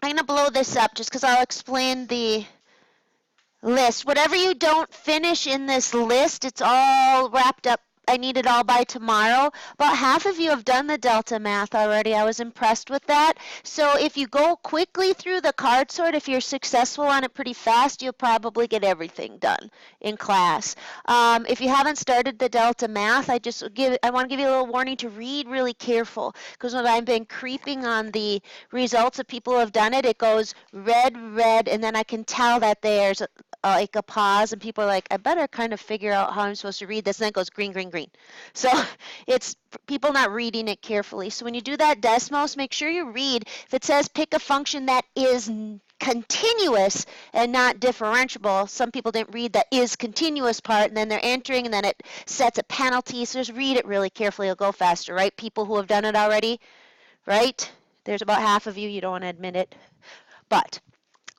I'm going to blow this up just because I'll explain the list. Whatever you don't finish in this list, it's all wrapped up. I need it all by tomorrow. About half of you have done the Delta math already. I was impressed with that. So if you go quickly through the card sort, if you're successful on it pretty fast, you'll probably get everything done in class. If you haven't started the Delta math, I want to give you a little warning to read really careful, because when I've been creeping on the results of people who have done it, it goes red, red, and then I can tell that there's like a pause, and people are like, I better kind of figure out how I'm supposed to read this, and then it goes green, green, green. So it's people not reading it carefully. So when you do that Desmos, make sure you read. If it says pick a function that is continuous and not differentiable, some people didn't read that is continuous part, and then they're entering, and then it sets a penalty. So just read it really carefully. It'll go faster, right? People who have done it already, right? There's about half of you. You don't want to admit it. But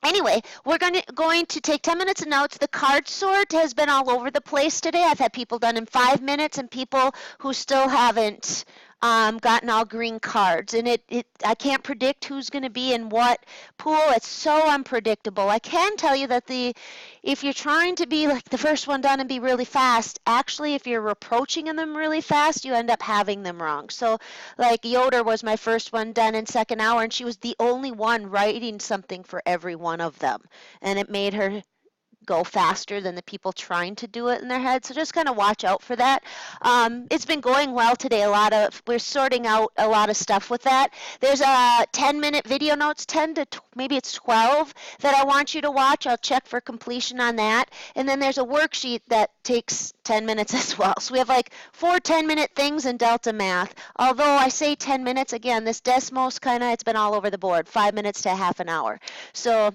anyway, we're going to take 10 minutes of notes. The card sort has been all over the place today. I've had people done in 5 minutes and people who still haven't gotten all green cards. And I can't predict who's going to be in what pool. It's so unpredictable. I can tell you that if you're trying to be like the first one done and be really fast, actually if you're approaching them really fast, you end up having them wrong. So like Yoder was my first one done in second hour, and she was the only one writing something for every one of them. And it made her go faster than the people trying to do it in their head. So just kind of watch out for that. It's been going well today. We're sorting out a lot of stuff with that. There's a 10-minute video notes, 10 to maybe it's 12 that I want you to watch. I'll check for completion on that. And then there's a worksheet that takes 10 minutes as well. So we have like 4 10-minute things in Delta Math. Although I say 10 minutes, again, this Desmos it's been all over the board, 5 minutes to half an hour. So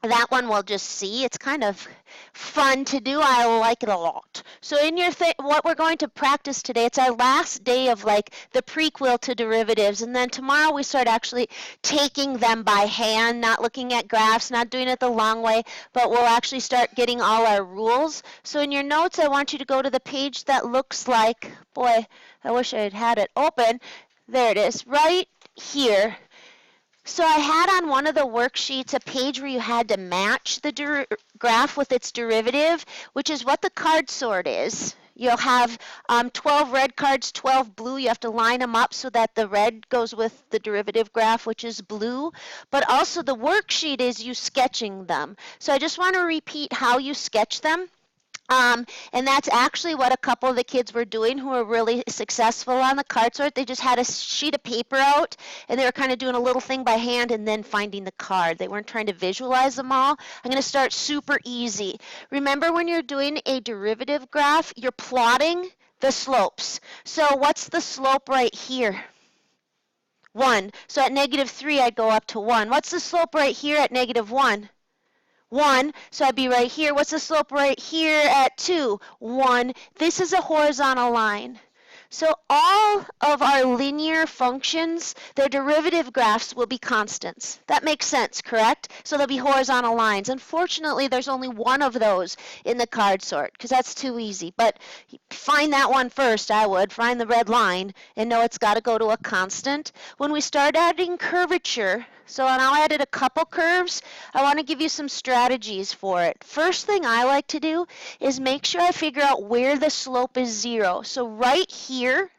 that one we'll just see. It's kind of fun to do. I like it a lot. So in what we're going to practice today, it's our last day of like the prequel to derivatives, and then tomorrow we start actually taking them by hand, not looking at graphs, not doing it the long way, but we'll actually start getting all our rules. So in your notes, I want you to go to the page that looks like, boy, I wish I had it open. There it is, right here. So I had on one of the worksheets a page where you had to match the graph with its derivative, which is what the card sort is. You'll have 12 red cards, 12 blue. You have to line them up so that the red goes with the derivative graph, which is blue. But also the worksheet is you sketching them. So I just want to repeat how you sketch them. And that's actually what a couple of the kids were doing who were really successful on the card sort. They just had a sheet of paper out, and they were kind of doing a little thing by hand and then finding the card. They weren't trying to visualize them all. I'm going to start super easy. Remember, when you're doing a derivative graph, you're plotting the slopes. So what's the slope right here? 1. So at -3, I'd go up to 1. What's the slope right here at -1? 1, so I'd be right here. What's the slope right here at 2? 1. This is a horizontal line. So all of our linear functions, their derivative graphs will be constants. That makes sense, correct? So they'll be horizontal lines. Unfortunately, there's only one of those in the card sort, because that's too easy. But find that one first, I would. Find the red line and know it's got to go to a constant. When we start adding curvature, so now I added a couple curves, I want to give you some strategies for it. First thing I like to do is make sure I figure out where the slope is 0. So right here,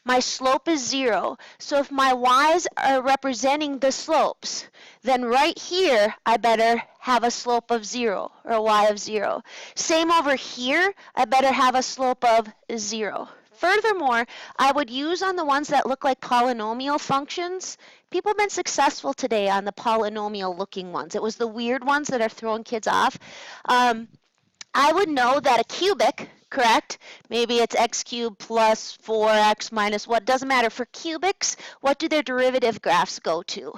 my slope is 0. So if my y's are representing the slopes, then right here, I better have a slope of 0 or a y of 0. Same over here, I better have a slope of 0. Furthermore, I would use on the ones that look like polynomial functions. People have been successful today on the polynomial looking ones. It was the weird ones that are throwing kids off. I would know that a cubic, correct? Maybe it's x cubed plus 4x minus what, doesn't matter. For cubics, what do their derivative graphs go to?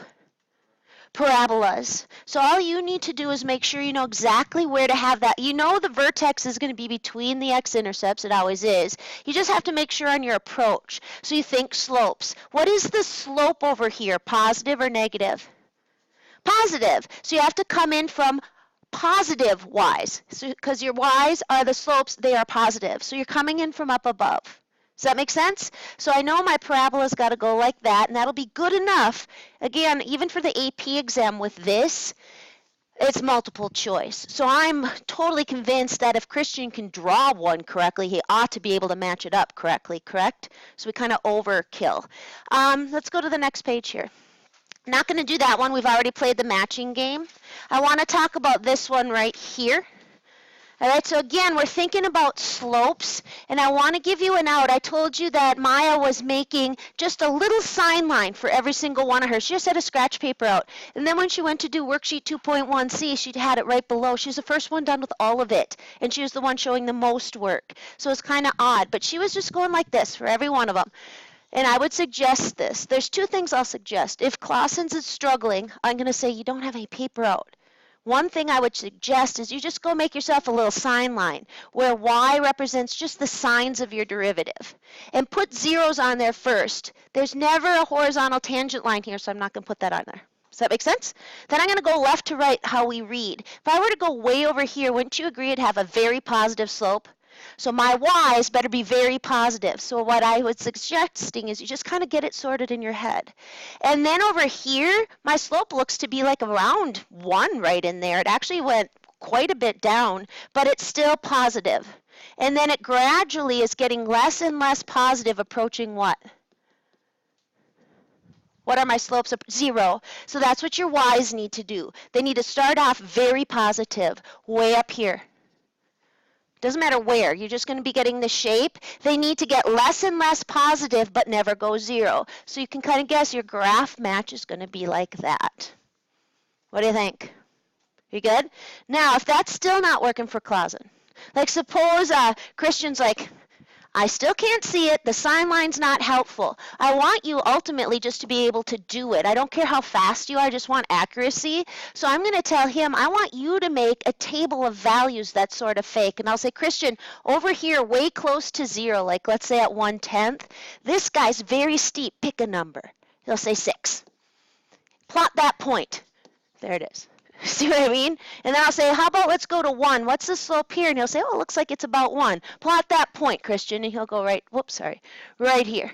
Parabolas. So all you need to do is make sure you know exactly where to have that. You know the vertex is going to be between the x-intercepts. It always is. You just have to make sure on your approach. So you think slopes. What is the slope over here, positive or negative? Positive. So you have to come in from positive y's. So because your y's are the slopes, they are positive. So you're coming in from up above. Does that make sense? So I know my parabola's got to go like that, and that'll be good enough. Again, even for the AP exam with this, it's multiple choice. So I'm totally convinced that if Christian can draw one correctly, he ought to be able to match it up correctly, correct? So we kind of overkill. Let's go to the next page here. Not going to do that one. We've already played the matching game. I want to talk about this one right here. All right, so again, we're thinking about slopes, and I want to give you an out. I told you that Maya was making just a little sign line for every single one of hers. She just had a scratch paper out. And then when she went to do worksheet 2.1c, she had it right below. She was the first one done with all of it, and she was the one showing the most work. So it's kind of odd, but she was just going like this for every one of them. And I would suggest this. There's two things I'll suggest. If Clausen's is struggling, I'm going to say you don't have any paper out. One thing I would suggest is you just go make yourself a little sign line where y represents just the signs of your derivative. And put zeros on there first. There's never a horizontal tangent line here, so I'm not going to put that on there. Does that make sense? Then I'm going to go left to right how we read. If I were to go way over here, wouldn't you agree it'd have a very positive slope? So my y's better be very positive. So what I was suggesting is you just kind of get it sorted in your head. And then over here, my slope looks to be like around 1 right in there. It actually went quite a bit down, but it's still positive. And then it gradually is getting less and less positive, approaching what? What are my slopes? 0. So that's what your y's need to do. They need to start off very positive, way up here. Doesn't matter where, you're just going to be getting the shape. They need to get less and less positive, but never go 0. So you can kind of guess your graph match is going to be like that. What do you think? You good? Now, if that's still not working for Clausen, like suppose Christian's like, I still can't see it. The sign line's not helpful. I want you ultimately just to be able to do it. I don't care how fast you are. I just want accuracy. So I'm going to tell him, I want you to make a table of values that's sort of fake. And I'll say, Christian, over here, way close to 0, like let's say at 1/10, this guy's very steep. Pick a number. He'll say 6. Plot that point. There it is. See what I mean? And then I'll say, how about let's go to 1. What's the slope here? And he'll say, oh, it looks like it's about 1. Plot that point, Christian. And he'll go right here.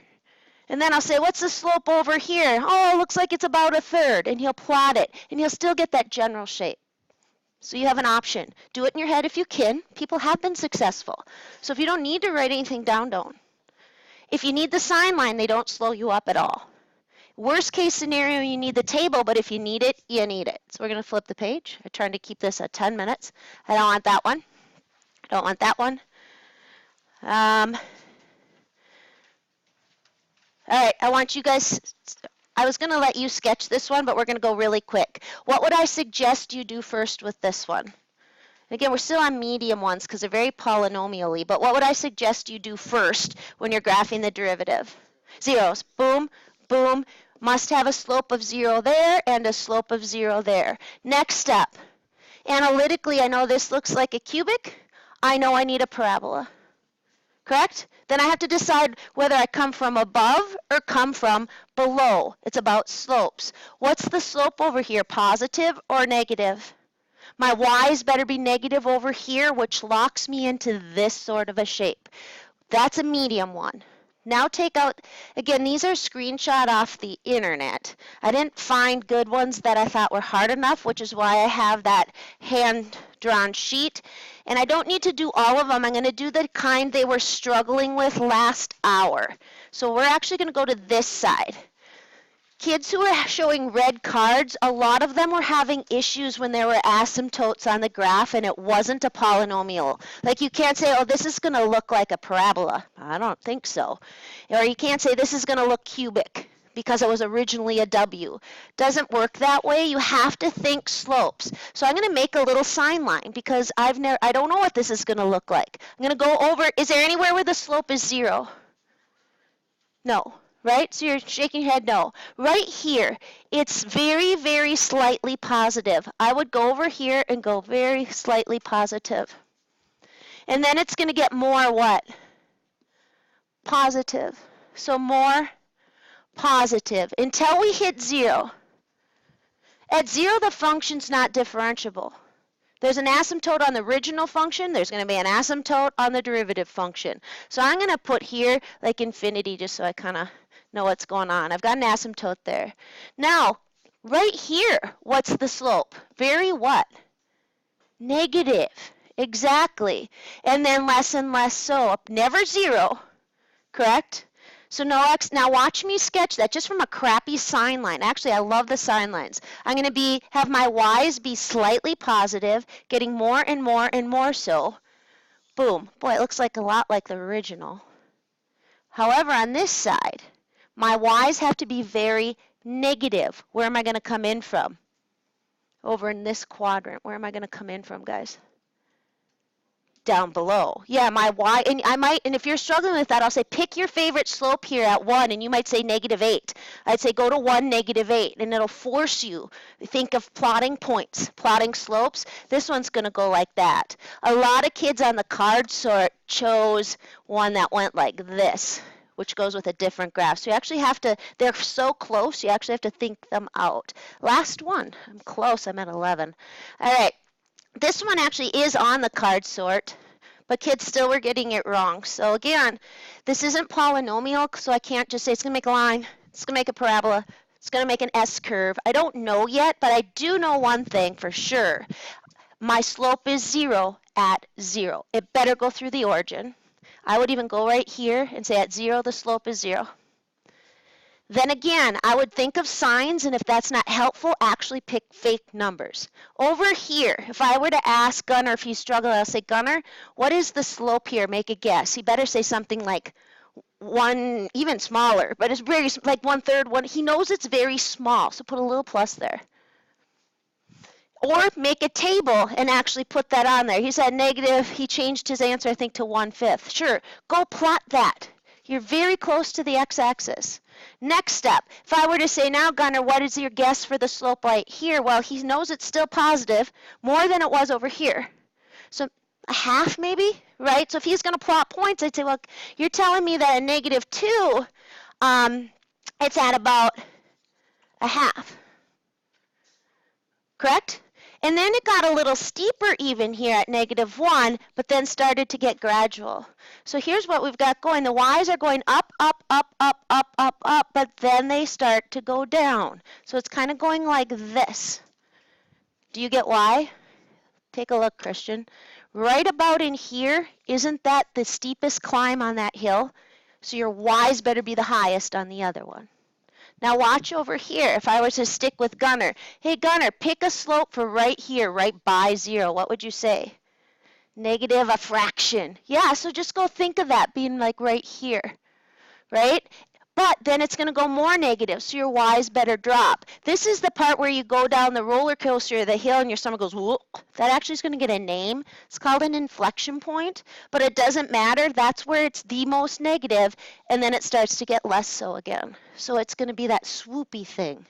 And then I'll say, what's the slope over here? Oh, it looks like it's about 1/3. And he'll plot it. And he'll still get that general shape. So you have an option. Do it in your head if you can. People have been successful. So if you don't need to write anything down, don't. If you need the sign line, they don't slow you up at all. Worst case scenario, you need the table, but if you need it, you need it. So we're going to flip the page. I'm trying to keep this at 10 minutes. I don't want that one. I don't want that one. All right, I want you guys, I was going to let you sketch this one, but we're going to go really quick. What would I suggest you do first with this one? Again, we're still on medium ones because they're very polynomially, but what would I suggest you do first when you're graphing the derivative? Zeros. Boom, boom. Must have a slope of 0 there and a slope of 0 there. Next step. Analytically, I know this looks like a cubic. I know I need a parabola. Correct? Then I have to decide whether I come from above or come from below. It's about slopes. What's the slope over here, positive or negative? My y's better be negative over here, which locks me into this sort of a shape. That's a medium one. Now take out, again, these are screenshot off the internet. I didn't find good ones that I thought were hard enough, which is why I have that hand-drawn sheet. And I don't need to do all of them. I'm going to do the kind they were struggling with last hour. So we're actually going to go to this side. Kids who are showing red cards, a lot of them were having issues when there were asymptotes on the graph and it wasn't a polynomial. Like you can't say, oh, this is going to look like a parabola. I don't think so. Or you can't say this is going to look cubic because it was originally a W. Doesn't work that way. You have to think slopes. So I'm going to make a little sign line because I don't know what this is going to look like. I'm going to go over, is there anywhere where the slope is 0? No. Right? So you're shaking your head no. Right here, it's very, very slightly positive. I would go over here and go very slightly positive. And then it's going to get more what? Positive. So more positive until we hit 0. At 0, the function's not differentiable. There's an asymptote on the original function. There's going to be an asymptote on the derivative function. So I'm going to put here like infinity just so I kind of know what's going on. I've got an asymptote there. Now, right here, what's the slope? Very what? Negative. Exactly. And then less and less so. Never 0, correct? So no x. Now watch me sketch that just from a crappy sign line. Actually, I love the sign lines. I'm going to have my y's be slightly positive, getting more and more and more so. Boom. Boy, it looks like a lot like the original. However, on this side, my y's have to be very negative. Where am I going to come in from? Over in this quadrant. Where am I going to come in from, guys? Down below. Yeah, my y, and if you're struggling with that, I'll say pick your favorite slope here at 1, and you might say -8. I'd say go to 1, -8, and it'll force you. Think of plotting points, plotting slopes. This one's going to go like that. A lot of kids on the card sort chose one that went like this, which goes with a different graph. So you actually have to, they're so close, you actually have to think them out. Last one. I'm close. I'm at 11. All right. This one actually is on the card sort, but kids still were getting it wrong. So again, this isn't polynomial, so I can't just say it's going to make a line, it's going to make a parabola, it's going to make an S-curve. I don't know yet, but I do know one thing for sure. My slope is 0 at 0. It better go through the origin. I would even go right here and say at 0, the slope is 0. Then again, I would think of signs, and if that's not helpful, actually pick fake numbers. Over here, if I were to ask Gunnar if he's struggling, I'll say, Gunnar, what is the slope here? Make a guess. He better say something like 1, even smaller, but it's very, like 1/3, 1. He knows it's very small, so put a little plus there. Or make a table and actually put that on there. He said negative. He changed his answer, I think, to 1/5. Sure, go plot that. You're very close to the x-axis. Next step, if I were to say, now, Gunnar, what is your guess for the slope right here? Well, he knows it's still positive, more than it was over here. So a half maybe, right? So if he's going to plot points, I'd say, well, you're telling me that a -2, it's at about a half. Correct? And then it got a little steeper even here at -1, but then started to get gradual. So here's what we've got going. The y's are going up, up, up, up, up, up, up, but then they start to go down. So it's kind of going like this. Do you get why? Take a look, Christian. Right about in here, isn't that the steepest climb on that hill? So your y's better be the highest on the other one. Now watch over here. If I were to stick with Gunnar, hey Gunnar, pick a slope for right here, right by 0. What would you say? Negative a fraction. Yeah, so just go think of that being like right here, right? But then it's going to go more negative, so your y's better drop. This is the part where you go down the roller coaster or the hill and your stomach goes, whoa. That actually is going to get a name. It's called an inflection point, but it doesn't matter. That's where it's the most negative, and then it starts to get less so again. So it's going to be that swoopy thing.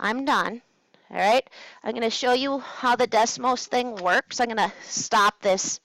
I'm done. All right, I'm going to show you how the Desmos thing works. I'm going to stop this